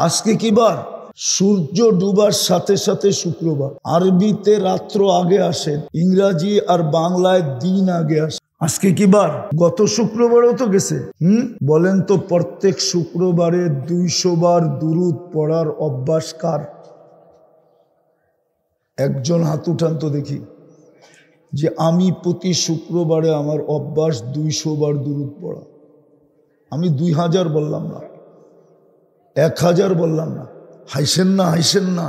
আজকে কি বার? সূর্য ডুবার সাথে সাথে শুক্রবার। আরবিতে রাত্র আগে আসে, ইংরাজি আর বাংলায় দিন আগে আসে। আজকে কি বার? গত শুক্রবারও তো গেছে। বলেন তো, প্রত্যেক শুক্রবারে 200 বার দুরুদ পড়ার অভ্যাস কার? একজন হাত উঠান তো দেখি, যে আমি প্রতি শুক্রবারে আমার অভ্যাস 200 বার দুরুদ পড়া। আমি 2000 বললাম না, 1000 বললাম না। হাইসেন না, হাইসেন না।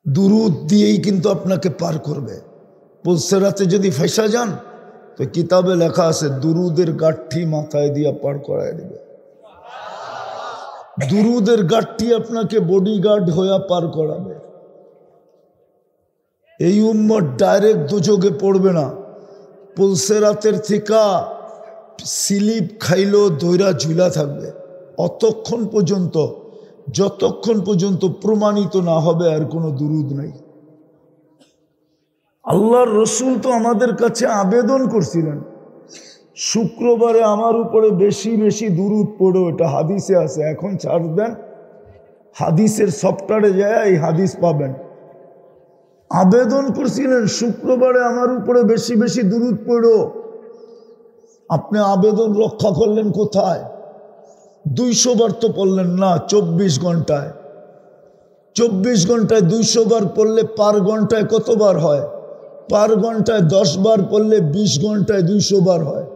দুরুদ দিয়েই কিন্তু আপনাকে পার করবে। পুলসেরাতে যদি ফেসা যান তো কিতাবে লেখা আছে দুরুদের গাঠি মাথায় দিয়া পার করায় দেবে। দুরুদের গাঠি আপনাকে বডিগার্ড হইয়া পার করাবে। এই উম্মত ডাইরেক্ট দুযোগে পড়বে না, পুলসেরাতের থিকা স্লিপ খাইলো ধৈরা ঝুলা থাকবে অতক্ষণ পর্যন্ত, যতক্ষণ পর্যন্ত প্রমাণিত না হবে আর কোনো দুরুদ নাই। আল্লাহর রসুল তো আমাদের কাছে আবেদন করছিলেন, শুক্রবারে আমার উপরে বেশি বেশি দুরুদ পড়ো। এটা হাদিসে আছে, এখন ছাড় দেন, হাদিসের সফটওয়্যারে যায় এই হাদিস পাবেন। আবেদন করছিলেন শুক্রবারে আমার উপরে বেশি বেশি দুরুদ পড়ো। আপনি আবেদন রক্ষা করলেন কোথায়? 200 বার তো পড়লেন না 24 ঘন্টায়। 24 ঘন্টায় 200 বার পড়লে পার ঘন্টায় কতবার হয়? পার ঘন্টায় 10 বার পড়লে 20 ঘন্টায় 200 বার হয়।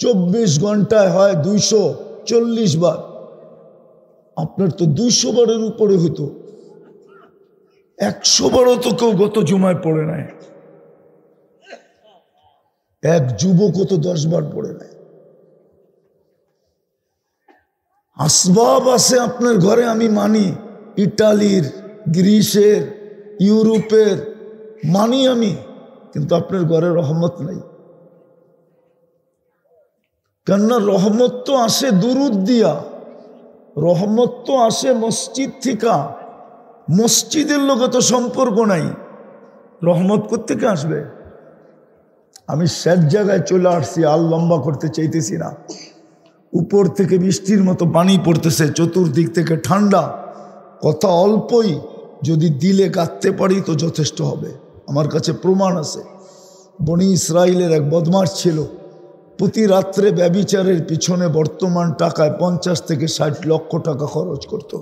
24 ঘন্টায় হয় 240 বার। আপনার তো 200 বারের উপরে হইতো। 100 বারও তো কেউ গত জুমায় পড়ে নাই। এক যুবকও তো 10 বার পড়ে নাই। আসবাব আছে আপনার ঘরে, আমি মানি, ইটালির, গ্রিসের, ইউরোপের মানি আমি, কিন্তু আপনার ঘরে রহমত নাই। কেননা রহমত তো আসে দুরুদ দিয়া, রহমত তো আসে মসজিদ থেকে। মসজিদের লোকে তো সম্পর্ক নাই, রহমত কোত্থেকে আসবে? আমি শেষ জায়গায় চলে আসছি, আর লম্বা করতে চাইতেছি না। উপর থেকে বৃষ্টির মতো পানি পড়তেছে, চতুর্দিক থেকে ঠান্ডা, কথা অল্পই, যদি দিলে গাঁথতে পারি তো যথেষ্ট হবে। আমার কাছে প্রমাণ আছে। বনি ইসরায়েলের এক বদমাশ ছিল, প্রতি রাত্রে ব্যভিচারের পিছনে বর্তমান টাকায় 50 থেকে 60 লক্ষ টাকা খরচ করত।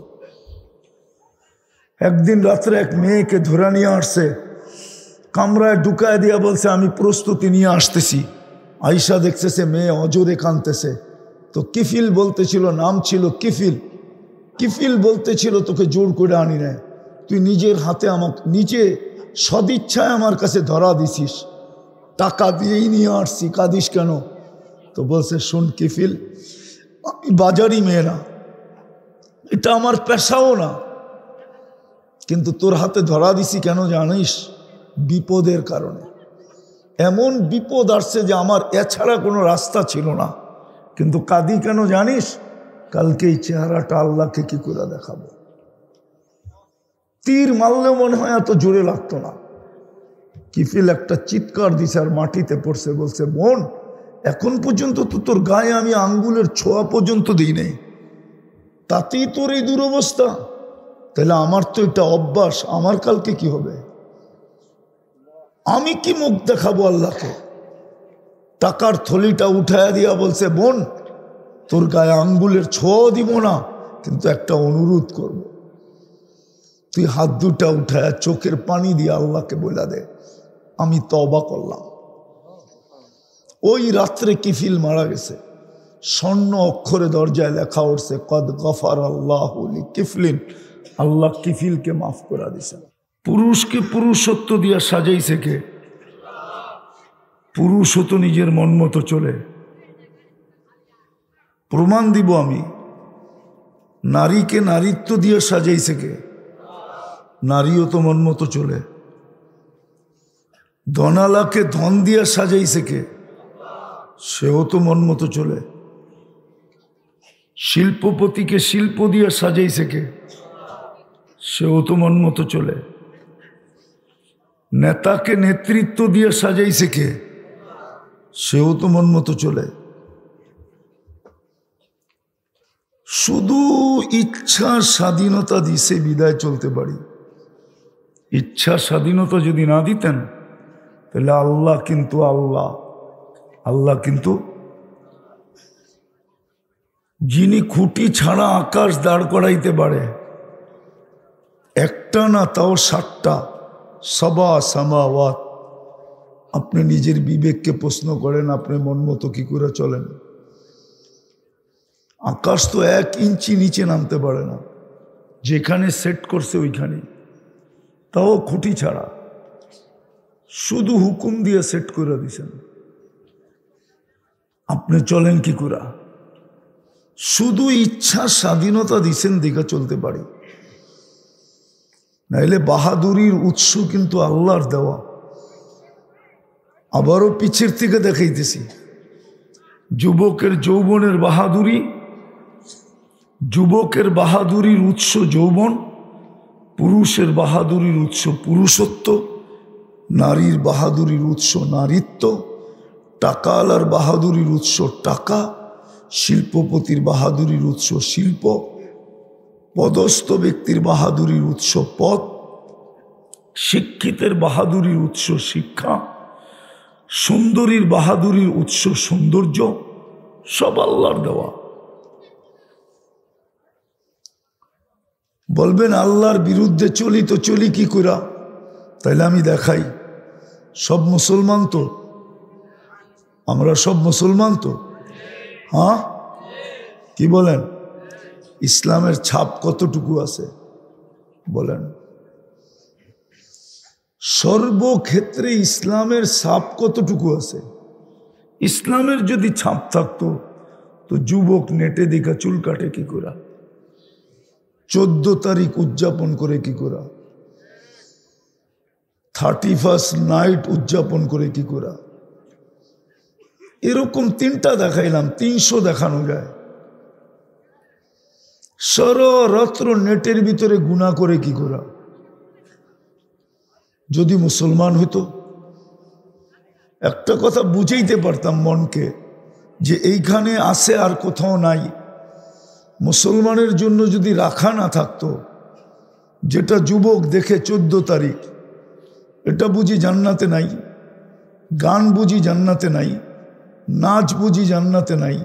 একদিন রাত্রে এক মেয়েকে ধরে নিয়ে আসছে, কামরায় ঢুকায় দিয়া বলছে আমি প্রস্তুতি নিয়ে আসতেছি। আয়সা দেখতেছে মেয়ে অজরে কাঁদতেছে। তো কিফিল বলতেছিল, নাম ছিল কিফিল। কিফিল বলতেছিল তোকে জোর করে আনি না, তুই নিজের হাতে আমাকে নিজে সদিচ্ছায় আমার কাছে ধরা দিছিস, টাকা দিয়েই নিয়ে আসছি, কাঁদিস কেন? তো বলছে শোন কিফিল, আমি বাজারি মেয়ে না, এটা আমার পেশাও না, কিন্তু তোর হাতে ধরা দিছি কেন জানিস? বিপদের কারণে। এমন বিপদ আসছে যে আমার এছাড়া কোনো রাস্তা ছিল না, কিন্তু কাঁদি কেন জানিস? কালকে এই চেহারাটা আল্লাহকে কি করে দেখাবো? তীর মারলেও মনে হয় এত জোরে লাগতো না। কিফিল একটা চিৎকার দিছে আর মাটিতে পড়ছে, বলছে বোন, এখন পর্যন্ত তো তোর গায়ে আমি আঙ্গুলের ছোঁয়া পর্যন্ত দিই নাই, তাতেই তোর এই দুরবস্থা? তাহলে আমার তো এটা অভ্যাস, আমার কালকে কি হবে? আমি কি মুখ দেখাবো আল্লাহকে? টাকার থলিটা উঠায়া দিয়া বলছে বোন, তোর গায়ে আঙ্গুলের ছোঁয়া দিব না, কিন্তু একটা অনুরোধ করব, তুই হাত দুটা উঠায়া চোখের পানি দিয়ে আল্লাহকে বলে দে আমি তওবা করলাম। ওই রাত্রে কিফিল মারা গেছে। স্বর্ণ অক্ষরে দরজায় লেখা উঠছে কদ গফার আল্লাহু লিকিফলিন, আল্লাহ কিফিলকে মাফ করে দিয়েছেন। পুরুষকে পুরুষত্ব দিয়া সাজাইছে কে? পুরুষও তো নিজের মন মতো চলে। প্রমাণ দিব আমি। নারীকে নারীত্ব দিয়ে সাজাইছে কে? নারীও তো মন মতো চলে। ধনালাকে ধন দিয়ে সাজাইছে কে? সেও তো মন মতো চলে। শিল্পপতিকে শিল্প দিয়ে সাজাইছে কে? সেও তো মন মতো চলে। নেতাকে নেতৃত্ব দিয়ে সাজাইছে কে? সেও তো মন মতো চলে। শুধু ইচ্ছা স্বাধীনতা দিছে বিদায় চলতে পারি। ইচ্ছা স্বাধীনতা যদি না দিতেন তাহলে আল্লাহ কিন্তু আল্লাহ কিন্তু যিনি খুঁটি ছাড়া আকাশ দাঁড় করাইতে পারে, একটা না তাও 7টা, সাবা সামাওয়াত। আপনি নিজের বিবেককে প্রশ্ন করেন, আপনি মন মতো কি করে চলেন? আকাশ তো 1 ইঞ্চি নিচে নামতে পারে না, যেখানে সেট করছে ওইখানে, তাও খুঁটি ছাড়া, শুধু হুকুম দিয়ে সেট করে দিছেন। আপনি চলেন কি করে? শুধু ইচ্ছা স্বাধীনতা দিছেন দিকে চলতে পারি, নাইলে বাহাদুরির উৎস কিন্তু আল্লাহর দেওয়া। আবারও পিছের থেকে দেখাইতেছি, যুবকের যৌবনের বাহাদুরি, যুবকের বাহাদুরির উৎস যৌবন, পুরুষের বাহাদুরির উৎস পুরুষত্ব, নারীর বাহাদুরির উৎস নারীত্ব, টাকাওয়ালার বাহাদুরির উৎস টাকা, শিল্পপতির বাহাদুরির উৎস শিল্প, পদস্থ ব্যক্তির বাহাদুরির উৎস পদ, শিক্ষিতের বাহাদুরির উৎস শিক্ষা, সুন্দরীর বাহাদুরির উৎস সৌন্দর্য, সব আল্লাহর দেওয়া। বলবেন আল্লাহর বিরুদ্ধে চলি তো চলি কি করে? তাইলে আমি দেখাই, সব মুসলমান তো, আমরা সব মুসলমান তো, হ্যাঁ কি বলেন? ইসলামের ছাপ কতটুকু আছে বলেন? সর্বক্ষেত্রে ইসলামের ছাপ কতটুকু আছে? ইসলামের যদি ছাপ থাকতো তো যুবক নেটে দেখা চুল কাটে কি করে? 14 তারিখ উদযাপন করে কি করে? 31st নাইট উদযাপন করে কি করে? এরকম 3টা দেখাইলাম, 300 দেখানো যায়। সারারাত্র নেটের ভিতরে গুনাহ করে কি করে? যদি মুসলমান হইতো একটা কথা বুঝাইতে পারতাম মনকে যে এইখানে আছে আর কোথাও নাই। মুসলমানের জন্য যদি রাখা না থাকতো, যেটা যুবক দেখে 14 তারিখ, এটা বুঝি জান্নাতে নাই? গান বুঝি জান্নাতে নাই? নাচ বুঝি জান্নাতে নাই?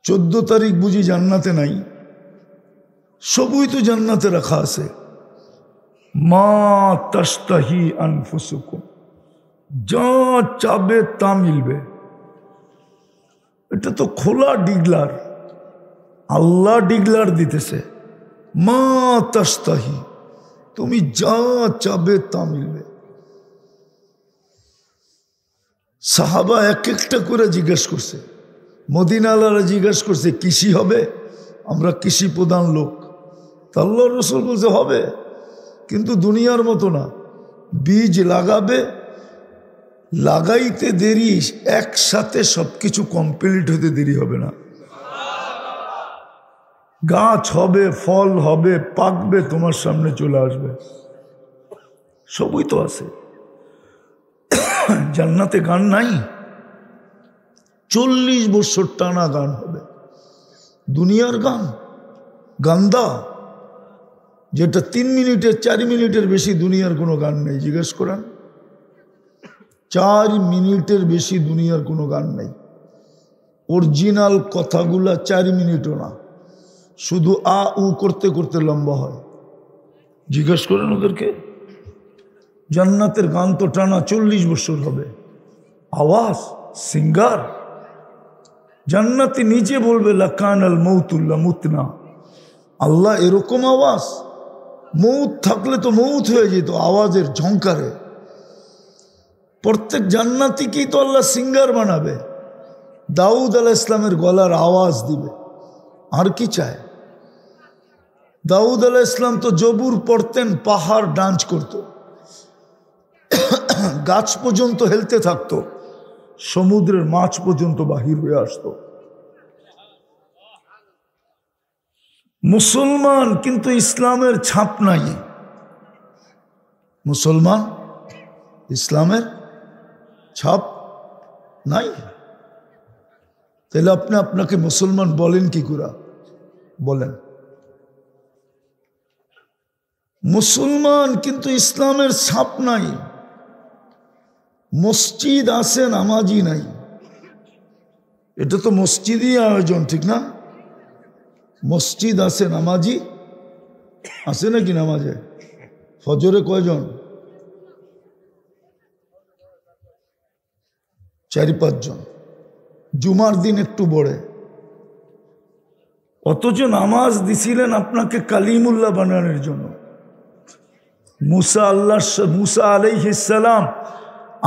14 তারিখ বুঝি জান্নাতে নাই? সবই তো জান্নাতে রাখা আছে। মা তাস্তাহি আনফুসুকুম, যা চাবে তা মিলবে। এটা তো খোলা ডিগলার, আল্লাহ ডিগলার দিতেছে, মা তাস্তাহি, তুমি যা চাবে তা মিলবে। সাহাবা এক একটা করে জিজ্ঞেস করছে, মদিনাওয়ালারা জিজ্ঞেস করছে কৃষি হবে? আমরা কৃষি প্রধান লোক। তা আল্লাহ রসুল বলছে হবে, কিন্তু দুনিয়ার মতো না। বীজ লাগাবে, লাগাইতে দেরি, একসাথে সবকিছু কমপ্লিট হতে দেরি হবে না। গাছ হবে, ফল হবে, পাকবে, তোমার সামনে চলে আসবে। সবই তো আছে। জান্নাতে গান নাই? 40 বছর টানা গান হবে। দুনিয়ার গান গান্দা, যেটা 3 মিনিটের 4 মিনিটের বেশি দুনিয়ার কোনো গান নেই। জিজ্ঞেস করেন, 4 মিনিটের বেশি দুনিয়ার কোনো গান নেই। অরিজিনাল কথাগুলা 4 মিনিটও না, শুধু আ উ করতে করতে লম্বা হয়। জিজ্ঞেস করেন ওদেরকে। জান্নাতের গান তো টানা 40 বছর হবে। আওয়াজ, সিঙ্গার। জান্নাতি নিজে বলবে লাকান আল মৌতুল্লাহ মুতনা, আল্লাহ এরকম আওয়াজ, মৌত থাকলে তো মৌত হয়ে যেত আওয়াজের ঝংকারে। প্রত্যেক জান্নাতিকেই তো আল্লাহ সিঙ্গার বানাবে, দাউদ আলাইহিস সালামের গলার আওয়াজ দিবে। আর কি চায়? দাউদ আলাইহিস সালাম তো জবুর পড়তেন, পাহাড় ডান্স করত, গাছ পর্যন্ত হেলতে থাকতো, সমুদ্রের মাছ পর্যন্ত বাহির হয়ে আসতো। মুসলমান কিন্তু ইসলামের ছাপ নাই। মুসলমান ইসলামের ছাপ নাই। তাহলে আপনি আপনাকে মুসলমান বলেন কি করে? বলেন মুসলমান, কিন্তু ইসলামের ছাপ নাই। মসজিদ আছে, নামাজি নাই। এটা তো মসজিদই আয়োজন, ঠিক না? মসজিদ আছে, নামাজি আছে নাকি? নামাজে ফজরে কয়জন? 4-5 জন। জুমার দিন একটু বড়ে। অথচ নামাজ দিছিলেন আপনাকে কালিমুল্লাহ বানানোর জন্য। মুসা আলাইহিস সালাম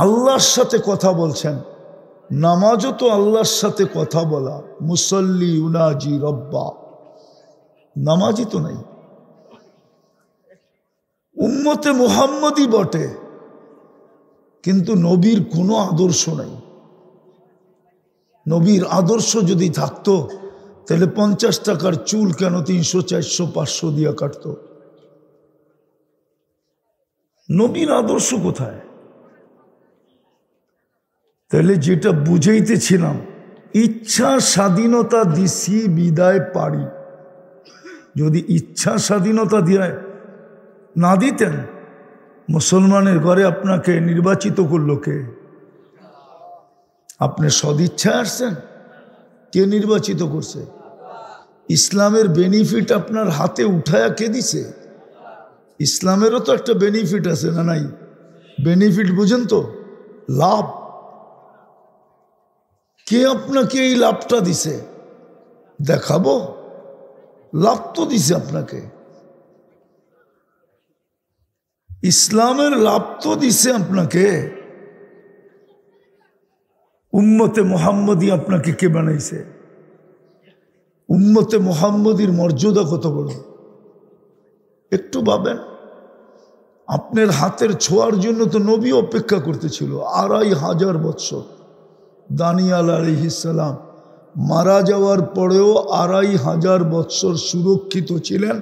আল্লাহর সাথে কথা বলছেন, নামাজও তো আল্লাহর সাথে কথা বলা। মুসল্লি উনাজি রব্বা, নামাজই তো নাই। উম্মতে মুহাম্মদই বটে, কিন্তু নবীর কোনো আদর্শ নাই। নবীর আদর্শ যদি থাকতো তাহলে 50 টাকার চুল কেন 300, 400, 500 দিয়া কাটতো? নবীর আদর্শ কোথায়? তাহলে যেটা বুঝাইতেছিলাম, ইচ্ছা স্বাধীনতা দিছি বিদায় পারি। যদি ইচ্ছা স্বাধীনতা দিয়ে না দিতেন, মুসলমানের ঘরে আপনাকে নির্বাচিত করলো কে? আপনি সদিচ্ছা আসছেন? কে নির্বাচিত করছে? ইসলামের বেনিফিট আপনার হাতে উঠায়া কে দিছে? ইসলামেরও তো একটা বেনিফিট আছে না নাই? বেনিফিট বুঝেন তো? লাভ। কে আপনাকে এই লাভটা দিছে? দেখাবো? লাভ তো দিছে আপনাকে। ইসলামের লাভ তো দিছে আপনাকে। উম্মতে মুহাম্মদী আপনাকে কে বানাইছে? উম্মতে মুহাম্মদীর মর্যাদা কত বড় একটু ভাবেন। আপনার হাতের ছোঁয়ার জন্য তো নবী অপেক্ষা করতেছিল 2500 বৎসর। দানিয়াল আলাইহিস সালাম মারা যাওয়ার পরেও 2500 বৎসর সুরক্ষিত ছিলেন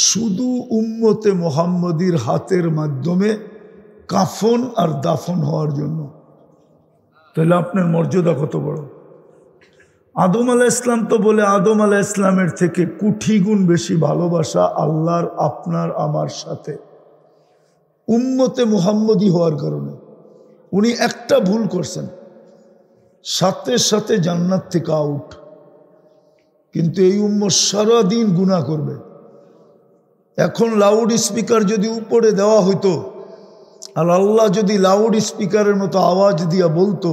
শুধু উম্মতে মুহাম্মদীর হাতের মাধ্যমে কাফন আর দাফন হওয়ার জন্য। তাহলে আপনার মর্যাদা কত বড়। আদম আলাইহিস সালাম তো বলে আদম আলাইহিস সালামের থেকে কোটি গুণ বেশি ভালোবাসা আল্লাহর আপনার আমার সাথে। উম্মতে মুহাম্মদী হওয়ার কারণে উনি একটা ভুল করছেন, সাথে সাথে জান্নাত থেকে আউট। কিন্তু এই উম্মত সারাদিন গুনাহ করবে। এখন লাউড স্পিকার যদি উপরে দেওয়া হইতো আর আল্লাহ যদি লাউড স্পিকারের মতো আওয়াজ দিয়া বলতো,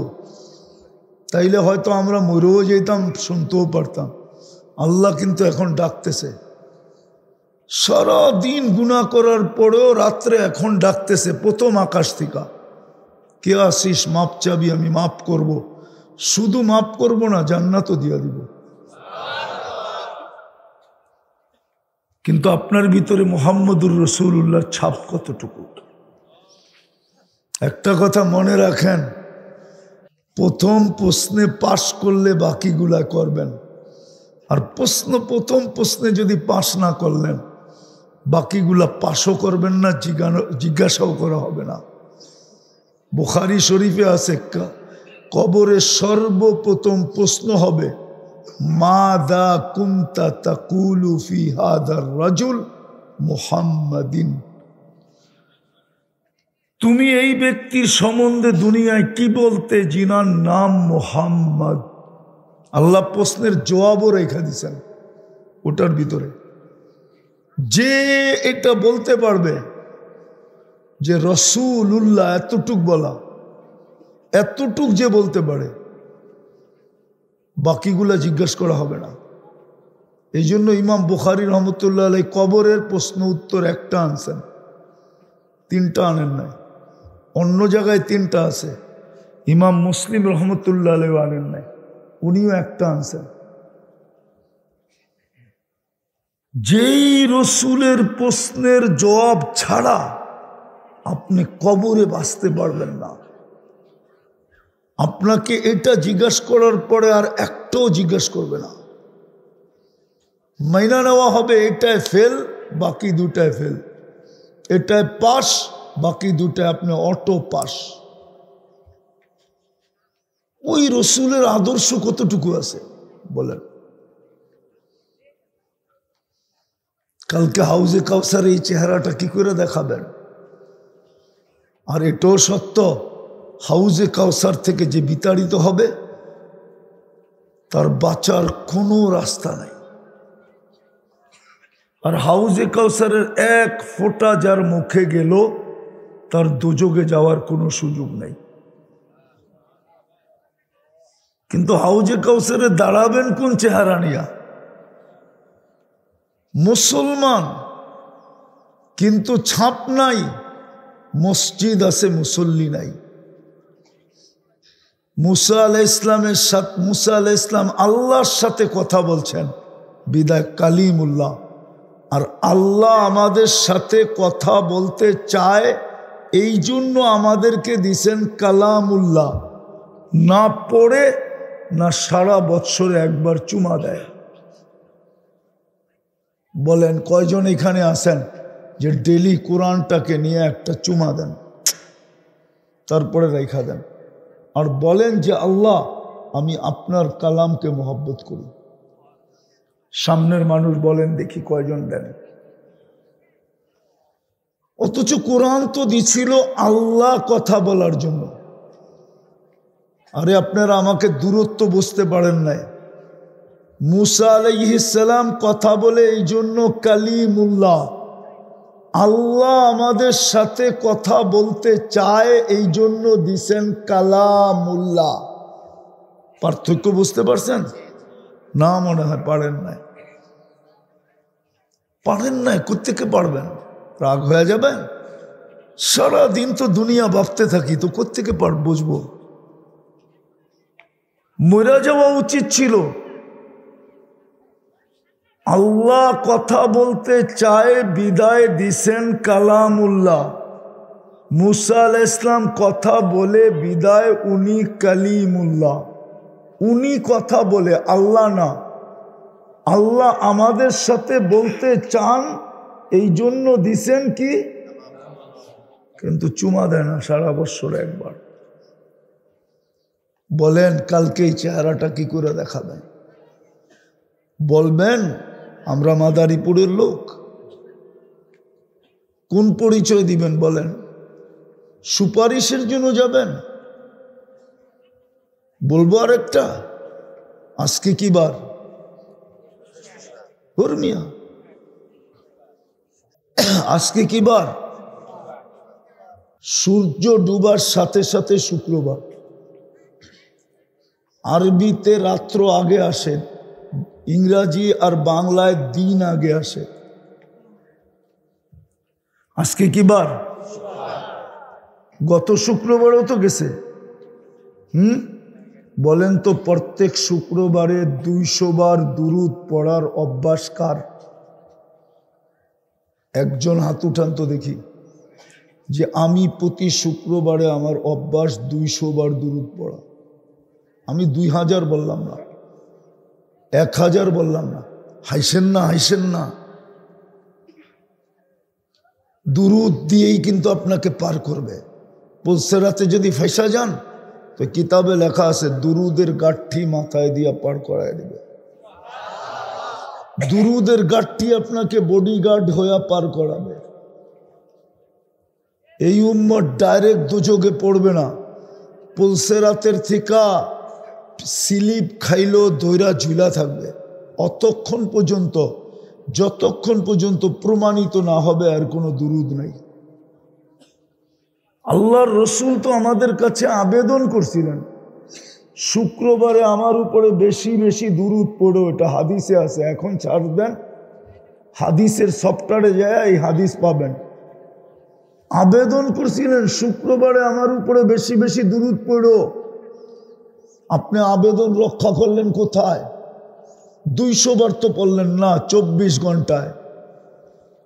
তাইলে হয়তো আমরা মরেও যেতাম, শুনতেও পারতাম। আল্লাহ কিন্তু এখন ডাকতেছে। সারাদিন গুনাহ করার পরেও রাত্রে এখন ডাকতেছে প্রথম আকাশ থেকে, কে আসিস মাপ চাবি, আমি মাপ করব। শুধু মাপ করব না, জান্নাতও দিয়া দিব। কিন্তু আপনার ভিতরে মুহাম্মদুর রাসূলুল্লাহর ছাপ কতটুকু? একটা কথা মনে রাখেন, প্রথম প্রশ্নে পাশ করলে বাকিগুলা করবেন, আর প্রথম প্রশ্নে যদি পাশ না করলেন বাকিগুলা পাশও করবেন না, জিজ্ঞাসাও করা হবে না। বুখারী শরীফে আছে, কবরে সর্বপ্রথম প্রশ্ন হবে মাদা কুনতা তাকুলু ফি হাদার রাজুল মুহাম্মাদিন। তুমি এই ব্যক্তির সম্বন্ধে দুনিয়ায় কি বলতে যিনার নাম মুহাম্মদ। আল্লাহ প্রশ্নের জবাবও রেখে দিয়েছেন ওটার ভিতরে। যে এটা বলতে পারবে যে রাসূলুল্লাহ এতটুক বলা, এতটুক যে বলতে পারে, বাকিগুলা জিজ্ঞাসা করা হবে না। এই জন্য ইমাম বুখারী রহমতুল্লাহ আলাইহি কবরের প্রশ্ন উত্তর একটা আনছেন, 3টা আনেন নাই। অন্য জায়গায় 3টা আছে, ইমাম মুসলিম রহমতুল্লাহ আলাইহি আনেন নাই, উনিও একটা আনছেন। যেই রসুলের প্রশ্নের জবাব ছাড়া আপনি কবরে বাঁচতে পারবেন না। আপনাকে এটা জিজ্ঞাসা করার পরে আর একটাও জিজ্ঞাসা করবে না, মাইনা নেওয়া হবে এটায় ফেল, বাকি 2টায় ফেল, এটায় পাস, বাকি 2টায় আপনি অটো পাস। ওই রসুলের আদর্শ কতটুকু আছে বলেন? কালকে হাউজে কাউসার এই চেহারাটা কি করে দেখাবেন? আর এটাও সত্য, হাউজে কাউসার থেকে যে বিতাড়িত হবে তার বাঁচার কোনো রাস্তা নাই। আর হাউজে কাউসারের এক ফোঁটা যার মুখে গেল তার দোজগে যাওয়ার কোনো সুযোগ নেই। কিন্তু হাউজে কাউসারে দাঁড়াবেন কোন চেহারা নিয়া? মুসলমান কিন্তু ছাপ নাই, মসজিদ আছে মুসল্লি নাই। মুসা আলাইহিস সালাম আল্লাহর সাথে কথা বলছেন বিদায় কালিমুল্লাহ। আর আল্লাহ আমাদের সাথে কথা বলতে চায়, এই জন্য আমাদেরকে দিছেন কালামুল্লাহ। না পড়ে না সারা বৎসরে একবার চুমা দেয়। বলেন কয়জন এখানে আছেন যে ডেলি কোরআনটাকে নিয়ে একটা চুমা দেন, তারপরে রেখা দেন, আর বলেন যে আল্লাহ আমি আপনার কালামকে মহব্বত করি? সামনের মানুষ বলেন দেখি কয়জন দেন। অথচ কোরআন তো দিছিল আল্লাহ কথা বলার জন্য। আরে আপনারা আমাকে দূরত্ব বুঝতে পারেন নাই। মুসা আলাইহিস সালাম কথা বলে এই জন্য কালিমুল্লাহ, আল্লাহ আমাদের সাথে কথা বলতে চায় এই জন্য দিছেন কালামুল্লাহ। পার্থক্য বুঝতে পারছেন না? মনে হয় পারেন নাই। পারেন নাই, কোত্থেকে পারবেন? রাগ হয়ে যাবেন? সারাদিন তো দুনিয়া ভাবতে থাকি, তো কোত্থেকে বুঝবো? মরে যাওয়া উচিত ছিল। আল্লাহ কথা বলতে চায় বিদায় দিছেন কালামুল্লাহ। মুসা আলাইহিস সালাম কথা বলে বিদায় উনি কালিমুল্লাহ। উনি কথা বলে, আল্লাহ না। আল্লাহ আমাদের সাথে বলতে চান এই জন্য দিছেন কি? কিন্তু চুমা দেয় না সারা বছর একবার। বলেন কালকে এই চেহারাটা কি করে দেখাবেন? বলবেন আমরা মাদারীপুরের লোক? কোন পরিচয় দিবেন বলেন? সুপারিশের জন্য যাবেন? বলবো আর একটা, আজকে কি বার? মিয়া আজকে কি বার? সূর্য ডুবার সাথে সাথে শুক্রবার। আরবিতে রাত্র আগে আসে, ইংরাজি আর বাংলায় দিন আগে আসে। আজকে কি বার? গত শুক্রবারও তো গেছে। বলেন তো প্রত্যেক শুক্রবারে 200 বার দুরুদ পড়ার অভ্যাস কার? একজন হাত উঠান তো দেখি যে আমি প্রতি শুক্রবারে আমার অভ্যাস 200 বার দুরুদ পড়া। আমি 2000 বললাম না, 1000 বললাম না। হাইসেন না, হাইসেন না। দুরুদ দিয়েই কিন্তু আপনাকে পার করবে। পুলসেরাতে যদি ফেসা যান তো কিতাবে লেখা আছে দুরুদের গাঠি মাথায় দিয়া পার করায় দেবে। দুরুদের গাঠি আপনাকে বডিগার্ড হয়ে পার করাবে। এই উম্মত ডাইরেক্ট দুযোগে পড়বে না, পুলসেরাতের থিকা স্লিপ খাইলো দৈরা ঝুলা থাকবে অতক্ষণ পর্যন্ত, যতক্ষণ পর্যন্ত প্রমাণিত না হবে আর কোনো দুরুদ নাই। আল্লাহর রসুল তো আমাদের কাছে আবেদন করছিলেন শুক্রবারে আমার উপরে বেশি বেশি দুরুদ পড়ো, এটা হাদিসে আছে। এখন ছাড় দেন, হাদিসের সফটওয়্যারে যায় এই হাদিস পাবেন। আবেদন করছিলেন শুক্রবারে আমার উপরে বেশি বেশি দুরুদ পড়ো। আপনি আবেদন রক্ষা করলেন কোথায়? 200 বার তো পড়লেন না 24 ঘন্টায়।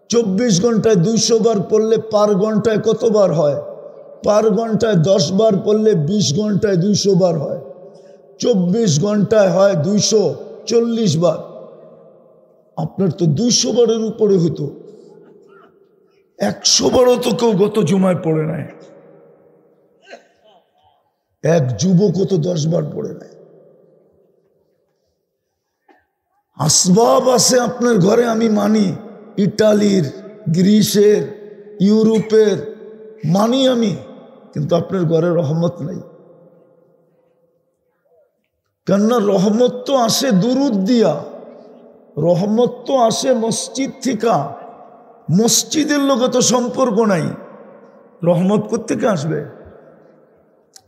24 ঘন্টায় 200 বার পড়লে পার ঘন্টায় কতবার হয়? পার ঘন্টায় 10 বার পড়লে 20 ঘন্টায় 200 বার হয়। 24 ঘন্টায় হয় 240 বার। আপনার তো 200 বারের উপরে হতো। 100 বারও তো কেউ গত জুমায় পড়ে নাই। এক যুবকও তো 10 বার পড়ে নাই। আসবাব আছে আপনার ঘরে, আমি মানি, ইটালির, গ্রিসের, ইউরোপের মানি আমি, কিন্তু আপনার ঘরে রহমত নাই। কেননা রহমত তো আসে দুরুদ দিয়া, রহমত তো আসে মসজিদ থেকে। মসজিদের লোকে তো সম্পর্ক নাই, রহমত কোত্থেকে আসবে?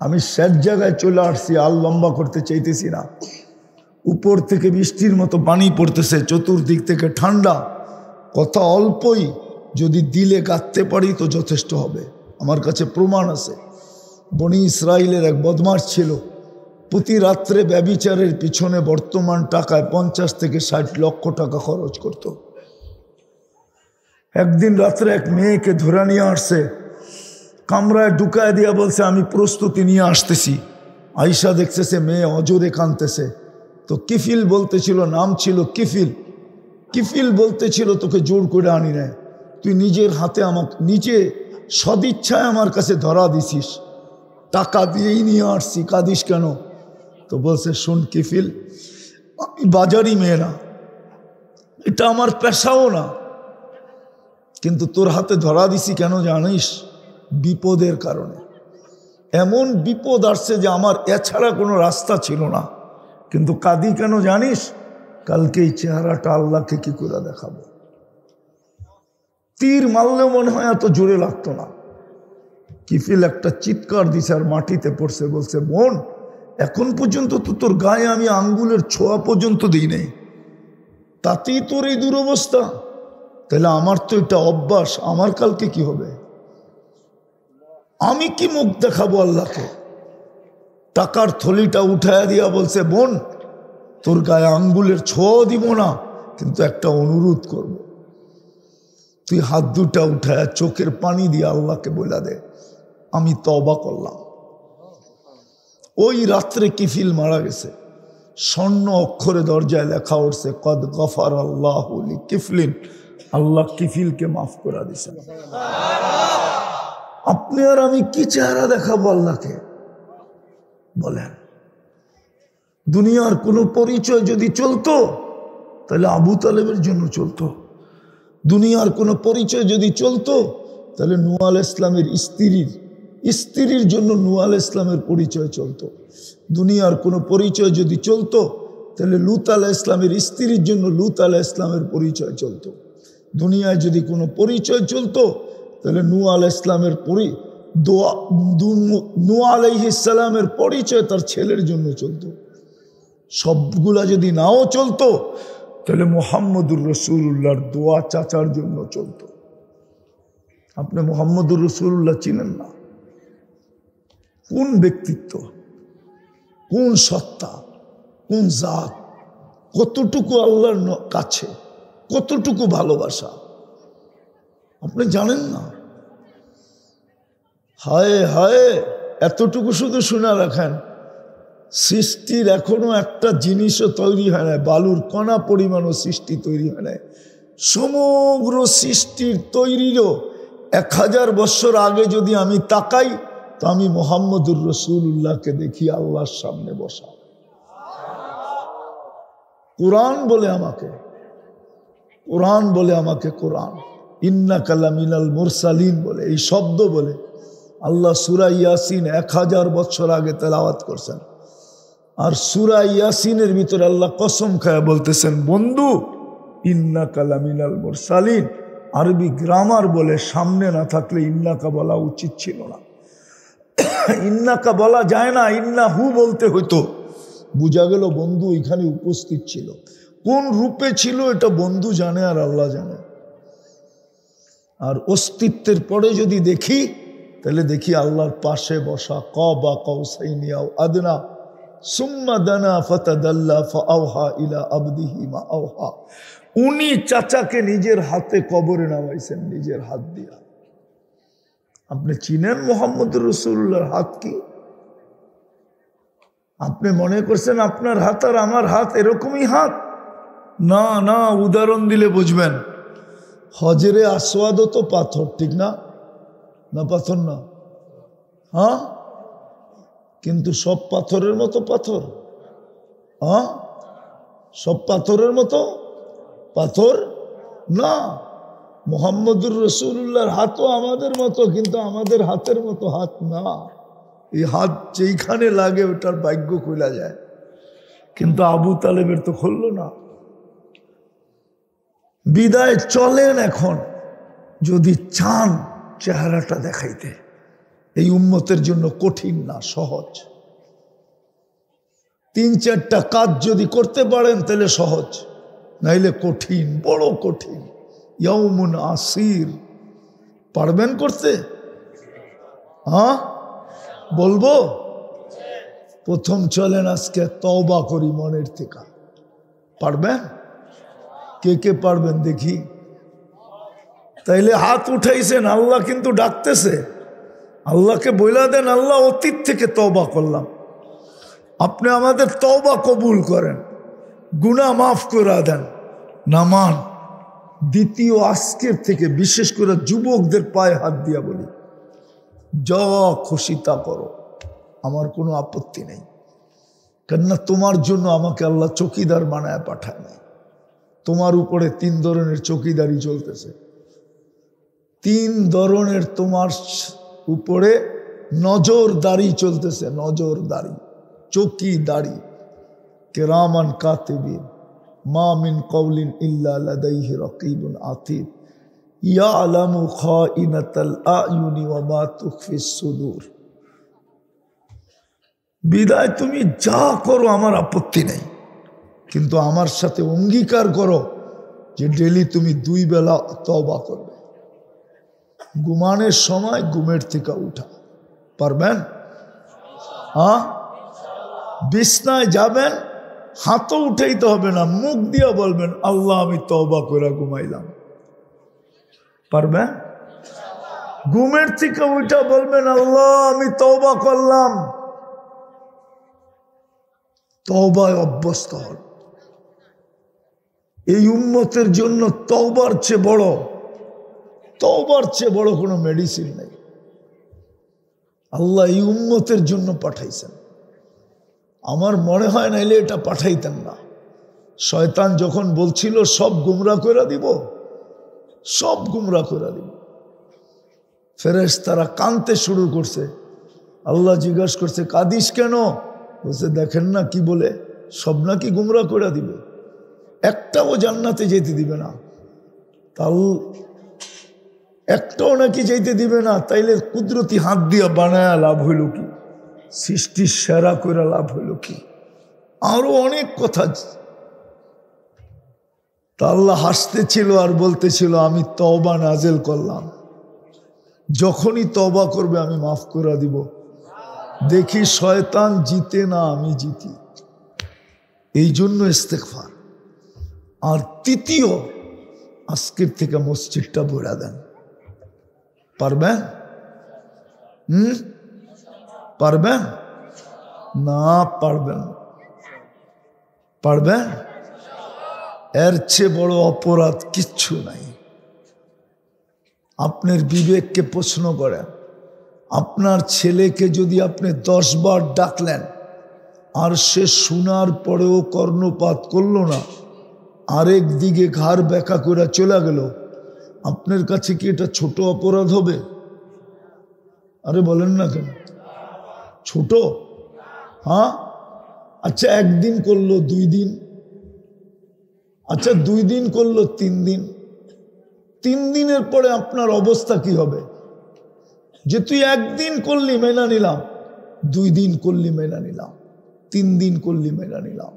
আমি শেষ জায়গায় চলে আসছি, আর লম্বা করতে চাইতেছি না। উপর থেকে বৃষ্টির মতো পানি পড়তেছে, চতুর্দিক থেকে ঠান্ডা, কথা অল্পই, যদি দিলে গাঁথতে পারি তো যথেষ্ট হবে। আমার কাছে প্রমাণ আছে। বনি ইসরায়েলের এক বদমাশ ছিল, প্রতি রাত্রে ব্যভিচারের পিছনে বর্তমান টাকায় 50 থেকে 60 লক্ষ টাকা খরচ করত। একদিন রাত্রে এক মেয়েকে ধরে নিয়ে আসছে, কামরায় ঢুকায় দিয়া বলছে আমি প্রস্তুতি নিয়ে আসতেছি। আয়সা দেখতেছে মেয়ে অজরে কাঁদতেছে। তো কিফিল বলতেছিল, নাম ছিল কিফিল। কিফিল বলতেছিল তোকে জোর করে আনি নাই, তুই নিজের হাতে আমাকে নিজে সদিচ্ছায় আমার কাছে ধরা দিছিস, টাকা দিয়েই নিয়ে আসছি, কাঁদিস কেন? তো বলছে শোন কিফিল, আমি বাজারি মেয়ে না, এটা আমার পেশাও না, কিন্তু তোর হাতে ধরা দিছি কেন জানিস? বিপদের কারণে। এমন বিপদ আসছে যে আমার এছাড়া কোনো রাস্তা ছিল না, কিন্তু কাঁদি কেন জানিস? কালকে এই চেহারাটা আল্লাহকে কি করে দেখাবো। তীর মারলেও মনে হয় এত জোরে লাগতো না। কিফিল একটা চিৎকার দিছে আর মাটিতে পড়ছে, বলছে বোন, এখন পর্যন্ত তো তোর গায়ে আমি আঙ্গুলের ছোঁয়া পর্যন্ত দিই নাই, তাতেই তোর এই দুরবস্থা? তাহলে আমার তো এটা অভ্যাস, আমার কালকে কি হবে? আমি কি মুখ দেখাবো আল্লাহকে? টাকার থলিটা উঠায়া দিয়া বলছে বোন, তোর গায়ে আঙ্গুলের ছোঁয়াও দিব না, কিন্তু একটা অনুরোধ করব, তুই হাত দুটা উঠায়া চোখের পানি দিয়ে আল্লাহকে বলে দে আমি তওবা করলাম। ওই রাত্রে কিফিল মারা গেছে। স্বর্ণ অক্ষরে দরজায় লেখা উঠছে কদ গফার আল্লাহু লিকিফলিন, আল্লাহ কিফিলকে মাফ করে দিয়েছেন। আপনি আর আমি কি চেহারা দেখাবো আল্লাহকে বলেন? দুনিয়ার কোনো পরিচয় যদি চলতো তাহলে আবু তালেবের জন্য চলতো। দুনিয়ার কোনো পরিচয় যদি চলতো তাহলে নূহ আলাইহিস ইসলামের স্ত্রীর জন্য নূহ আলাইহিস ইসলামের পরিচয় চলতো। দুনিয়ার কোনো পরিচয় যদি চলতো তাহলে লূত আলাইহিস ইসলামের স্ত্রীর জন্য লূত আলাইহিস ইসলামের পরিচয় চলতো। দুনিয়ায় যদি কোনো পরিচয় চলতো তাহলে নূহ আলাইহিস ইসলামের নূহ আলাইহিস সালামের পরিচয় তার ছেলের জন্য চলতো। সবগুলা যদি নাও চলতো তাহলে মুহাম্মদুর রাসূলুল্লাহর দোয়া চাচার জন্য চলতো। আপনি মুহাম্মদুর রাসূলুল্লাহ চিনেন না? কোন ব্যক্তিত্ব, কোন সত্তা, কোন জাত, কতটুকু আল্লাহর কাছে, কতটুকু ভালোবাসা আপনি জানেন না? হায় হায়, এতটুকু শুধু শুনে রাখেন, সৃষ্টির এখনো একটা জিনিসও তৈরি হয় না, বালুর কণা পরিমাণও সৃষ্টি তৈরি হয় না। সমগ্র সৃষ্টির তৈরিরও 1000 বছর আগে যদি আমি তাকাই তো আমি মুহাম্মদুর রাসূলুল্লাহকে দেখি আল্লাহর সামনে বসা। কোরআন বলে আমাকে, কোরআন বলে আমাকে, কোরআন ইন্নাকা লামিনাল মুরসালিন বলে, এই শব্দ বলে আল্লাহ সূরা ইয়াসিন 1000 বছর আগে তেলাওয়াত করছেন। আর সূরা ইয়াসিনের ভিতরে আল্লাহ কসম খায়া বলতেছেন বন্ধু ইন্নাকা লামিনাল মুরসালিন। আরবি গ্রামার বলে সামনে না থাকলে ইন্নাকা বলা উচিত ছিল না। ইন্নাকা বলা যায় না, ইন্নাহু বলতে হইতো। বুঝা গেল বন্ধু এখানে উপস্থিত ছিল। কোন রূপে ছিল এটা বন্ধু জানে আর আল্লাহ জানে। আর অস্তিত্বের পরে যদি দেখি তাহলে দেখি আল্লাহর পাশে বসা, কাবা কাউসাইনি আও আদনা সুম্মা দানা ফাতাদাল্লা ফাআওহা ইলা আবদিহি মা আওহা। উনি চাচাকে নিজের হাতে কবরে নামাইছেন, নিজের হাত দিয়া। আপনি চিনেন মুহাম্মদুর রাসূলুল্লাহর হাত কি? আপনি মনে করছেন আপনার হাত আর আমার হাত এরকমই হাত? না না, উদাহরণ দিলে বুঝবেন। হজরে আসওয়াদও তো পাথর, ঠিক না? না পাথর না? হ্যাঁ, কিন্তু সব পাথরের মতো পাথর? সব পাথরের মতো পাথর না। মুহাম্মদুর রাসূলুল্লাহর হাতও আমাদের মতো, কিন্তু আমাদের হাতের মতো হাত না। এই হাত যেইখানে লাগে ওটার ভাগ্য খুলে যায়, কিন্তু আবু তালেবের তো খুলল না। বিদায় চলেন এখন, যদি চান চেহারাটা দেখাইতে। এই উম্মতের জন্য কঠিন না, সহজ। 3-4টা কাজ যদি করতে পারেন তাহলে সহজ, নাইলে কঠিন, বড় কঠিন। ইয়াউমুন আসির। পারবেন করতে? বলবো? প্রথম চলেন আজকে তওবা করি মনের থেকে। পারবেন? কে কে পারবেন দেখি? তাইলে হাত উঠাইছেন, আল্লাহ কিন্তু ডাকতেছে। আল্লাহকে বইলা দেন, আল্লাহ অতীত থেকে তওবা করলাম, আপনি আমাদের তওবা কবুল করেন, গুনাহ মাফ করে দেন। নামান দ্বিতীয় আজকের থেকে বিশেষ করে যুবকদের পায়ে হাত দিয়া বলি, যা খুশি তা করো, আমার কোনো আপত্তি নেই। কেননা তোমার জন্য আমাকে আল্লাহ চৌকিদার বানায় পাঠায় নাই। তোমার উপরে 3 ধরনের চৌকিদারি চলতেছে। 3 ধরনের তোমার উপরে নজরদারি চলতেছে, নজরদারি, চৌকিদারি। কিরামান কাতিবিন মা মিন কওলিন ইল্লা লাদাইহি রাকিবুন আতীদ ইয়ালামু খাইনাতাল আয়ুনি ওয়া মা তুখফিস সুদূর। বিদায় তুমি যা করো আমার আপত্তি নেই, কিন্তু আমার সাথে অঙ্গীকার করো যে ডেলি তুমি 2 বেলা তওবা করবে। ঘুমানোর সময় ঘুমের থেকে উঠা। পারবেন? বিছনায় যাবেন, হাতও উঠাইতে হবে না, মুখ দিয়ে বলবেন আল্লাহ আমি তওবা করে ঘুমাইলাম। পারবেন? ঘুমের থেকে উঠা বলবেন আল্লাহ আমি তওবা করলাম। তওবায় অভ্যস্ত হন। এই উম্মতের জন্য তওবার চেয়ে বড় কোনো মেডিসিন নেই। আল্লাহ এই উম্মতের জন্য পাঠাইছেন। আমার মনে হয় নাইলে এটা পাঠাইতেন না। শয়তান যখন বলছিল সব গুমরা করে দিব, সব গুমরা করে দিব, ফেরেশতারা কাঁদতে শুরু করছে। আল্লাহ জিজ্ঞাসা করছে কাঁদিস কেন? বলছে দেখেন না কি বলে, সব নাকি গুমরা করে দিবে, একটাও জান্নাতে যেতে দিবে না। একটাও নাকি যেতে দিবে না, তাইলে কুদরতি হাত দিয়া বানায়া লাভ হইল কি? সৃষ্টির সেরা করে লাভ হইল কি? আরো অনেক কথা। তা আল্লাহ হাসতেছিল আর বলতেছিল আমি তওবা নাজেল করলাম, যখনই তওবা করবে আমি মাফ করে দিব। দেখি শয়তান জিতে না আমি জিতি, এই জন্য ইস্তেগফার। আর তৃতীয়, আজকের থেকে মসজিদটা ভরা দেন। পারবেন? পারবেন না? পারবেন? এর চেয়ে বড় অপরাধ কিচ্ছু নাই। আপনার বিবেককে প্রশ্ন করেন, আপনার ছেলেকে যদি আপনি 10 বার ডাকলেন আর সে শোনার পরেও কর্ণপাত করলো না, আরেক দিকে ঘাড় ব্যাকা করে চলে গেল, আপনার কাছে কি এটা ছোট অপরাধ হবে? আরে বলেন না কেন ছোট? আচ্ছা 1 দিন করলো, 2 দিন, আচ্ছা 2 দিন করলো, 3 দিন, 3 দিনের পরে আপনার অবস্থা কি হবে? যে তুই 1 দিন করলি মেনে নিলাম, 2 দিন করলি মেনে নিলাম, 3 দিন করলি মেনে নিলাম।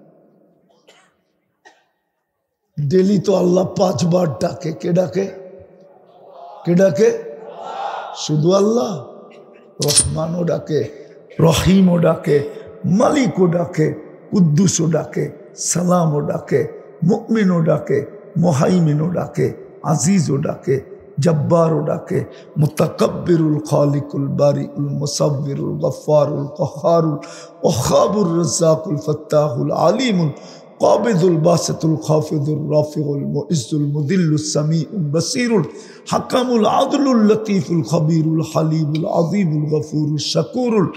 ডেলি তো আল্লাহ 5 বার ডাকে। কে ডাকে? কে ডাকে? শুধু আল্লাহ? রহমানও ডাকে, রহিমও ডাকে, মালিকও ডাকে, কুদ্দুসও ডাকে, সালামও ডাকে, মুমিনও ডাকে, মুহাইমিনও ডাকে, আজিজও ডাকে, জব্বারও ডাকে, মুতাকাব্বিরুল খালিকুল বারিউল মুসাব্বিরুল গফফারুল কহারুল ওয়াহাবুর রাজ্জাকুল ফাত্তাহুল আলিমুল কাবিদুল বাসিতুল খাফিদুর রাফিউল মুইজ্জুল মুদিল্লুস সামিউল বাসীরুল হাকামুল আদলুল লতীফুল খবীরুল হালিমুল আযীমুল গফুরুল শাকুরুল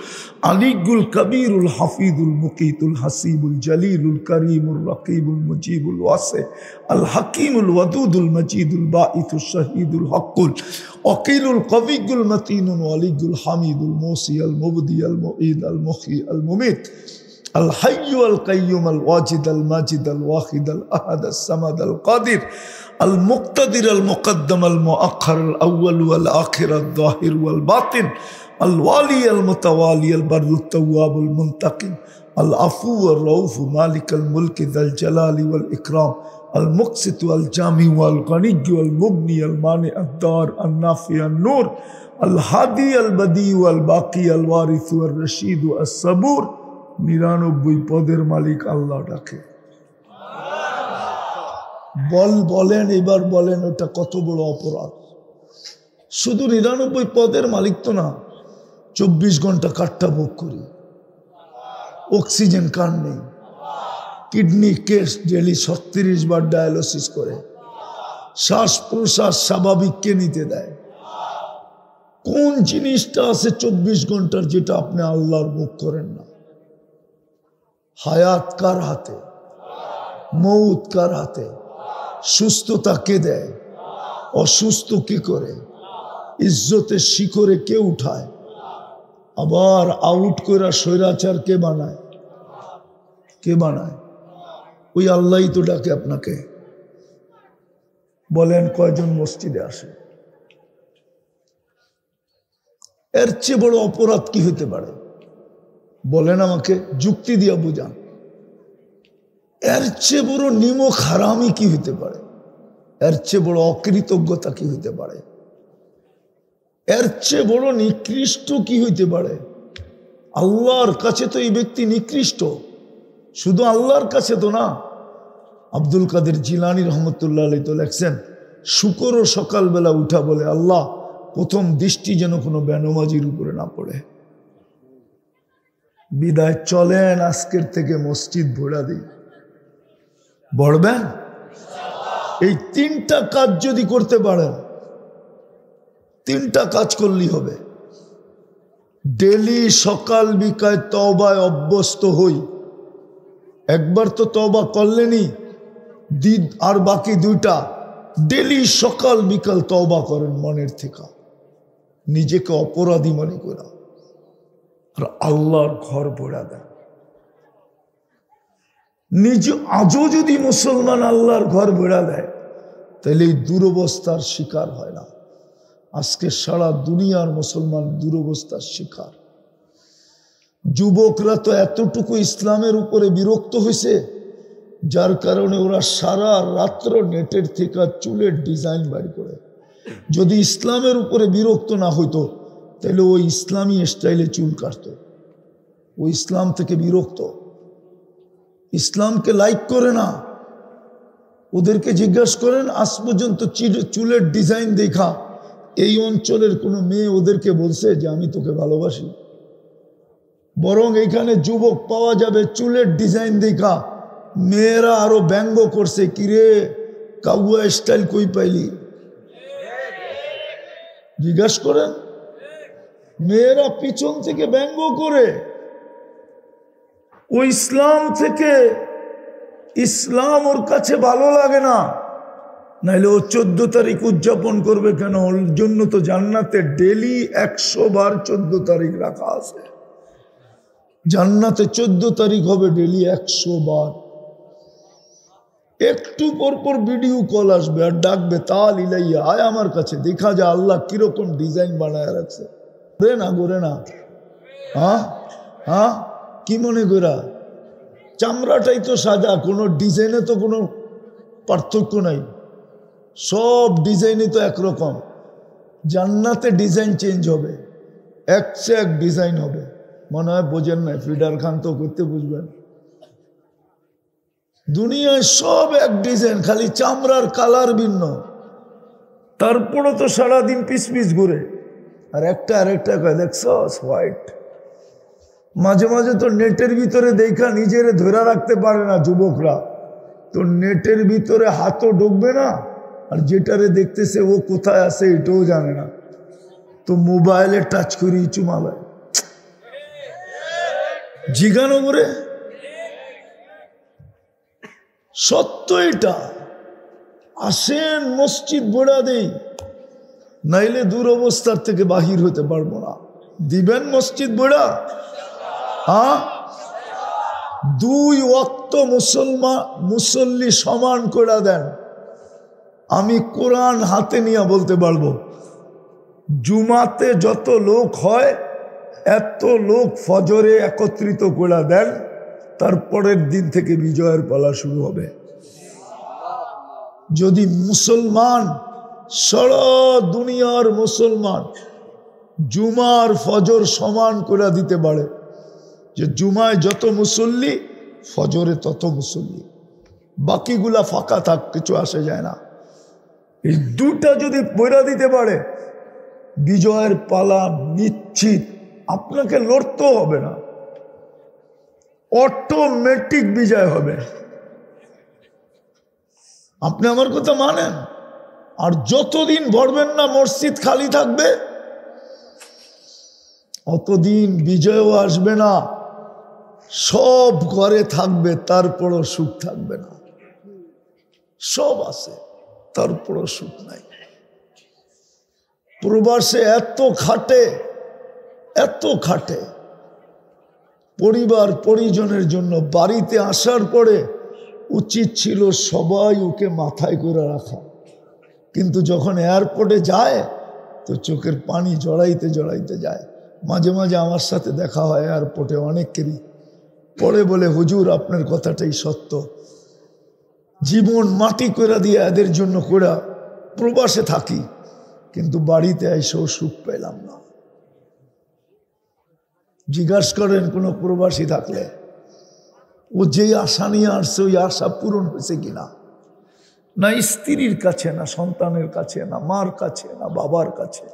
আলিয়ুল কবীরুল হাফিজুল মুকীতুল হাসিবুল জলিলুল করিমুর রকিবুল মুজিবুল ওয়াসি আল হাকিমুল ওয়াদুদুল মজিদুল বাঈসুশ শাহীদুল হকুল ওয়াকিলুল কবিয়ুল মতিনুল ওয়ালিয়ুল হামিদুল মুসি আল মুবদি আল মুঈদ আল মুহয়ি আল মুমীত الحي القيوم الواجد الماجد الواحد الأحد الصمد القادر المقتدر المقدم المؤخر الأول والآخر الظاهر والباطن الوالي المتوالي البر التواب المنتقم العفو الرؤوف مالك الملك ذا الجلال والإكرام المقسط والجامع والغني والمغني المانع الدار النافع النور الهادي البديع والباقي الوارث والرشيد الصبور 99 পদের মালিক আল্লাহ ডাকে বলেন এবার বলেন ওটা কত বড় অপরাধ শুধু 99 পদের মালিক তো না 24 ঘন্টা কাটটা ভোগ করি অক্সিজেন কার নেই কিডনি কেস ডেলি 36 বার ডায়ালিসিস করে শ্বাস প্রশ্বাস স্বাভাবিক কে নিতে দেয় কোন জিনিসটা আছে 24 ঘন্টার যেটা আপনি আল্লাহর মুখ করেন না হায়াত কার হাতে মৌত কার হাতে সুস্থতা কে দেয় অসুস্থ কে করে ইজ্জতের শিখরে কে উঠায় আবার আউট করে স্বৈরাচার কে বানায় ওই আল্লাহই তো ডাকে আপনাকে বলেন কয়জন মসজিদে আসে এর চেয়ে বড় অপরাধ কি হতে পারে বলেন আমাকে যুক্তি দিয়া বুঝান এর চেয়ে বড় নিমক হারামি কি হতে পারে এর চেয়ে বড় অকৃতজ্ঞতা কি হতে পারে এর চেয়ে বড় নিকৃষ্ট কি হইতে পারে আল্লাহর কাছে তো এই ব্যক্তি নিকৃষ্ট শুধু আল্লাহর কাছে তো না আব্দুল কাদের জিলানী রহমতুল্লাহ আলাইহি তো লেখছেন শুকরও সকালবেলা উঠা বলে আল্লাহ প্রথম দৃষ্টি যেন কোনো বেনমাজির উপরে না পড়ে বিদায় চলেন আজকের থেকে মসজিদ ভরা দিই বলবেন এই 3টা কাজ যদি করতে পারেন 3টা কাজ করলেই হবে ডেলি সকাল বিকাল তওবায় অভ্যস্ত হই একবার তো তওবা করলেনই আর বাকি 2টা ডেলি সকাল বিকাল তওবা করেন মনের থেকে নিজেকে অপরাধী মনে করা আর আল্লাহর ঘর ভরা দেন নিজে আজও যদি মুসলমান আল্লাহর ঘর ভরা দেয় তাহলে এই দুরবস্থার শিকার হয় না আজকে সারা দুনিয়ার মুসলমান দুরবস্থার শিকার যুবকরা তো এতটুকু ইসলামের উপরে বিরক্ত হয়েছে যার কারণে ওরা সারা রাত্র নেটের থেকে চুলের ডিজাইন বাড়ি করে যদি ইসলামের উপরে বিরক্ত না হইতো তাহলে ওই ইসলামী স্টাইলে চুল কাটতো ও ইসলাম থেকে বিরক্ত ইসলামকে লাইক করে না ওদেরকে জিজ্ঞাসা করেন আজ পর্যন্ত চুলের ডিজাইন দেখা এই অঞ্চলের কোনো মেয়ে ওদেরকে বলছে যে আমি তোকে ভালোবাসি বরং এখানে যুবক পাওয়া যাবে চুলের ডিজাইন দেখা মেয়েরা আরো ব্যঙ্গ করছে কিরে কাউয়া স্টাইল কই পাইলি জিজ্ঞাসা করেন মেয়েরা পিছন থেকে ব্যঙ্গ করে ও ইসলাম থেকে ইসলাম ওর কাছে ভালো লাগে না নাইলে ও 14 তারিখ উদযাপন করবে কেন ওর জন্য তো জান্নাতে ডেলি 100 বার 14 তারিখ রাখা আছে জান্নাতে 14 তারিখ হবে ডেলি 100 বার একটু পরপর ভিডিও কল আসবে আর ডাকবে তাল ইলাইয়া আয় আমার কাছে দেখা যায় আল্লাহ কিরকম ডিজাইন বানায় রাখছে গোরে না হ্যাঁ কি মনে করা চামড়াটাই তো সাদা কোনো ডিজাইনে তো কোনো পার্থক্য নাই সব ডিজাইনই তো একরকম জান্নাতে ডিজাইন চেঞ্জ হবে এক ডিজাইন হবে মনে হয় বোঝেন না ফিডার খান তো করতে বুঝবেন দুনিয়ায় সব এক ডিজাইন খালি চামড়ার কালার ভিন্ন তারপরও তো সারাদিন পিস পিস ঘুরে আর একটা কয় দেখছো হোয়াইট মাঝে মাঝে তো নেটের ভিতরে দেখা নিজেরে ধরে রাখতে পারে না যুবকরা তো নেটের ভিতরে হাতও ঢুকবে না, আর যেটারে দেখতেছে ও কোথায় আছে এটাও জানে না, তো মোবাইলে টাচ করি চুমালায় জিজ্ঞানো করে। সত্য এটা। আসেন মসজিদ ভরা দেই, নাইলে দুরবস্থার থেকে বাহির হতে পারবো না। দিবেন মসজিদ ভরা? হ্যাঁ, 2 ওয়াক্ত মুসল্লি সমান করে দেন। আমি কোরআন হাতে নিয়ে বলতে পারবো, জুমাতে যত লোক হয় এত লোক ফজরে একত্রিত করে দেন, তারপরের দিন থেকে বিজয়ের পালা শুরু হবে। যদি মুসলমান, সারা দুনিয়ার মুসলমান জুমার ফজর সমান করে দিতে পারে, যে জুমায় যত মুসল্লি ফজরে তত মুসল্লি, বাকিগুলা ফাঁকা থাক, কিছু আসে যায় না। এই দুটা যদি পয়রা দিতে পারে, বিজয়ের পালা নিশ্চিত। আপনাকে লড়তেও হবে না, অটোমেটিক বিজয় হবে। আপনি আমার কথা মানেন? আর যতদিন ভরবেন না মসজিদ খালি থাকবে, অতদিন বিজয়ও আসবে না। সব ঘরে থাকবে, তারপরও সুখ থাকবে না। সব আছে, তারপরও সুখ নাই। প্রবাসে এত খাটে পরিবার পরিজনের জন্য। বাড়িতে আসার পরে উচিত ছিল সবাই ওকে মাথায় করে রাখা, কিন্তু যখন এয়ারপোর্টে যায় তো চোখের পানি জড়াইতে জড়াইতে যায়। মাঝে মাঝে আমার সাথে দেখা হয় এয়ারপোর্টে অনেকেরই, পরে বলে হুজুর আপনার কথাটাই সত্য, জীবন মাটি করে দিয়ে এদের জন্য করে প্রবাসে থাকি, কিন্তু বাড়িতে এসেও সুখ পেলাম না। জিজ্ঞাসা করেন কোনো প্রবাসী থাকলে, ও যেই আশা নিয়ে আসছে ওই আশা পূরণ হয়েছে কিনা? না স্ত্রীর কাছে, না সন্তানের কাছে, না মার কাছে, না বাবার কাছে,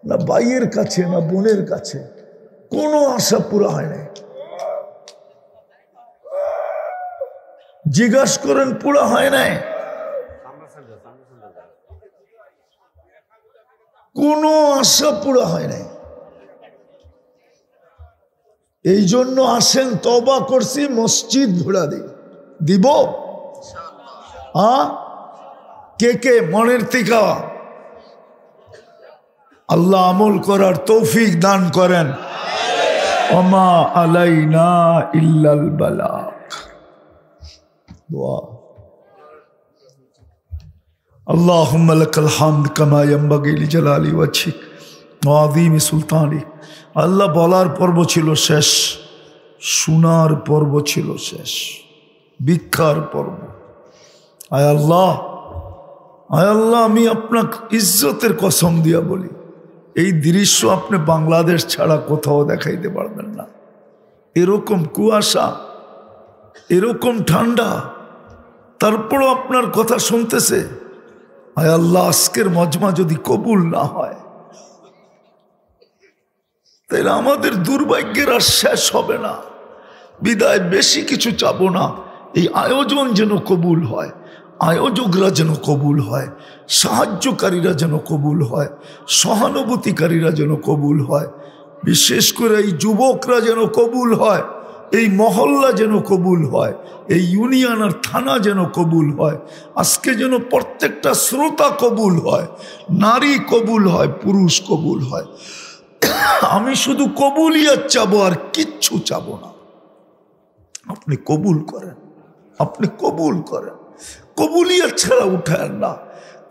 না ভাইয়ের কাছে, না বোনের কাছে, কোনো আশা পুরা হয় নাই। জিজ্ঞাসা করেন পুরা হয় নাই? কোনো আশা পুরা হয় নাই। এই জন্য আসেন, তওবা করছি, মসজিদ ভরা দিব। কে কে মনের থেকে আল্লাহ আমল করার তৌফিক দান করেন। ওমা আলাইনা ইল্লাল বালাগ। দোয়া। আল্লাহুম্মা লাকাল হামদ কামা ইয়ানবাগি লিজালালি ওয়াজহিক ওয়া আযীমি সুলতানিক। আল্লাহ বলার পর্ব ছিল শেষ, শোনার পর্ব ছিল শেষ, ভিক্ষার পর্ব। আয় আল্লাহ, আমি আপনার ইজ্জতের কসম দিয়া বলি, এই দৃশ্য আপনি বাংলাদেশ ছাড়া কোথাও দেখাইতে পারবেন না। এরকম কুয়াশা, এরকম ঠান্ডা, তারপরও আপনার কথা শুনতেছে। আয় আল্লাহ, আজকের মজমা যদি কবুল না হয়, তাহলে আমাদের দুর্ভাগ্যের আর শেষ হবে না। বিদায় বেশি কিছু চাবো না, এই আয়োজন যেন কবুল হয়, আয়োজকরা যেন কবুল হয়, সাহায্যকারীরা যেন কবুল হয়, সহানুভূতিকারীরা যেন কবুল হয়, বিশেষ করে এই যুবকরা যেন কবুল হয়, এই মহল্লা যেন কবুল হয়, এই ইউনিয়ন আর থানা যেন কবুল হয়। আজকে যেন প্রত্যেকটা শ্রোতা কবুল হয়, নারী কবুল হয়, পুরুষ কবুল হয়। আমি শুধু কবুলিয়াত চাবো, আর কিচ্ছু চাবো না। আপনি কবুল করেন, আপনি কবুল করেন। কবুলিয়াত ছাড়া উঠায় না।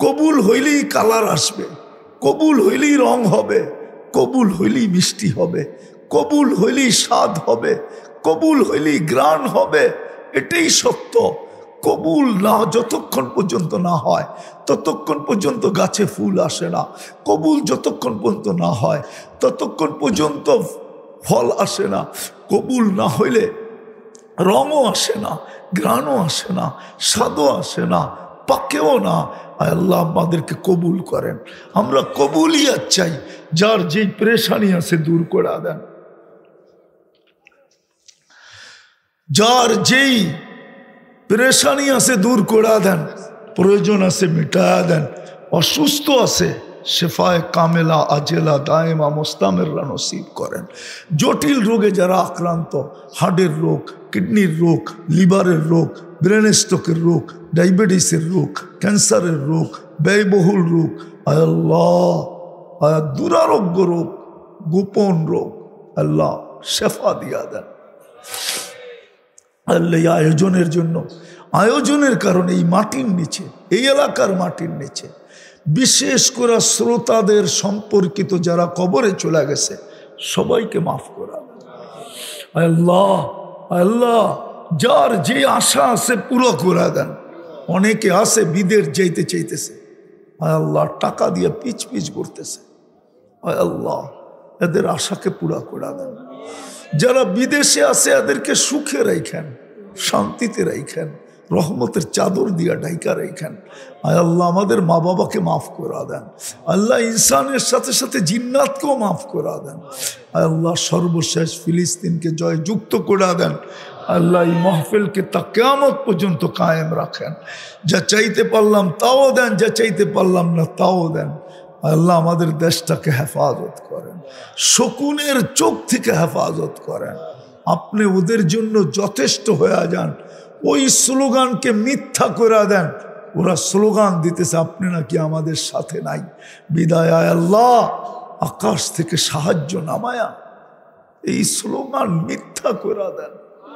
কবুল হইলেই কালার আসবে, কবুল হইলেই রং হবে, কবুল হইলেই মিষ্টি হবে, কবুল হইলেই স্বাদ হবে, কবুল হইলেই গ্রাণ হবে। এটাই সত্য। কবুল না যতক্ষণ পর্যন্ত না হয় ততক্ষণ পর্যন্ত গাছে ফুল আসে না। কবুল যতক্ষণ পর্যন্ত না হয় ততক্ষণ পর্যন্ত ফল আসে না। কবুল না হইলে রঙও আসে না, ঘ্রাণও আসে না, স্বাদও আসে না, পাকেও না। আল্লাহ আমাদেরকে কবুল করেন। আমরা কবুলিয়াত চাই। যার যেই পরেশানি আছে দূর করে দেন, যার যেই পেরেশানি আছে দূর করে দেন, প্রয়োজন আছে মিটায়া দেন, অসুস্থ আছে শেফায়ে কামেলা আজেলা দায়েমা মোস্তামেররা নসিব করেন। জটিল রোগে যারা আক্রান্ত, হার্টের রোগ, কিডনির রোগ, লিভারের রোগ, ব্রেন স্ট্রোকের রোগ, ডায়াবেটিসের রোগ, ক্যান্সারের রোগ, ব্যয়বহুল রোগ, আয় আল্লাহ, আয় দুরারোগ্য রোগ, গোপন রোগ, আল্লাহ শেফা দিয়া দেন। আল্লাহ আয়োজনের জন্য, আয়োজনের কারণে এই মাটির নিচে, এই এলাকার মাটির নিচে বিশেষ করে শ্রোতাদের সম্পর্কিত যারা কবরে চলে গেছে সবাইকে মাফ করা। আল্লাহ আল্লাহ যার যে আশা আছে পুরো করে দেন। অনেকে আছে বিদেশ যাইতে চাইতেছে, আল্লাহ টাকা দিয়ে পিচ পিচ করতেছে, আল্লাহ এদের আশাকে পুরা করে দেন। যারা বিদেশে আছে এদেরকে সুখে রাখেন, শান্তিতে রাখেন, রহমতের চাদর দিয়া ঢাইকা রাখেন। আয় আল্লাহ আমাদের মা বাবাকে মাফ করা দেন। আল্লাহ ইনসানের সাথে সাথে জিন্নাতকেও মাফ করা দেন। আয় আল্লাহ সর্বশেষ ফিলিস্তিনকে জয় যুক্ত করে দেন। আল্লাহ এই মাহফিলকে তা কিয়ামত পর্যন্ত কায়েম রাখেন। যা চাইতে পারলাম তাও দেন, যা চাইতে পারলাম না তাও দেন। আল্লাহ আমাদের দেশটাকে হেফাজত করেন, শকুনের চোখ থেকে হেফাজত করেন। আপনি ওদের জন্য যথেষ্ট হয়ে যান। ওই স্লোগানকে মিথ্যা করে দেন। ওরা স্লোগান দিতেছে আপনি নাকি আমাদের সাথে নাই। বিদায় আল্লাহ আকাশ থেকে সাহায্য নামায়া এই স্লোগান মিথ্যা করে দেন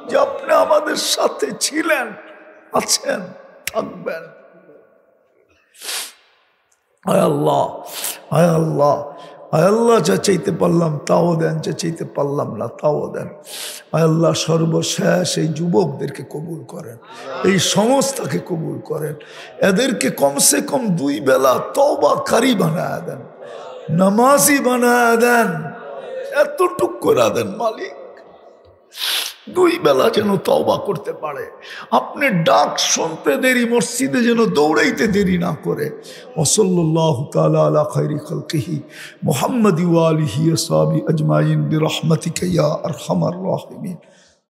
যে আপনি আমাদের সাথে ছিলেন, আছেন, থাকবেন। আয় আল্লাহ, আয় আল্লাহ, আয় আল্লাহ যা চাইতে পারলাম তাও দেন, যা চাইতে পারলাম না তাও দেন। আয় আল্লাহ সর্বশেষ এই যুবকদেরকে কবুল করেন, এই সংস্থাকে কবুল করেন। এদেরকে কমসে কম 2 বেলা তওবাকারী বানায়া দেন, নামাজি বানায়া দেন, এতটুক করে দেন মালিক। 2 বেলা যেন তওবা করতে পারে, আপনি ডাক শুনতে দেরি, মসজিদে যেন দৌড়াইতে দেরি না করে। ওয়াসাল্লাল্লাহু তাআলা আলা খায়রি খালকিহি মুহাম্মাদি ওয়া আলিহি ওয়া সাহবিহি আজমাইন বিরহমাতিকা ইয়া আরহামার রাহিমিন।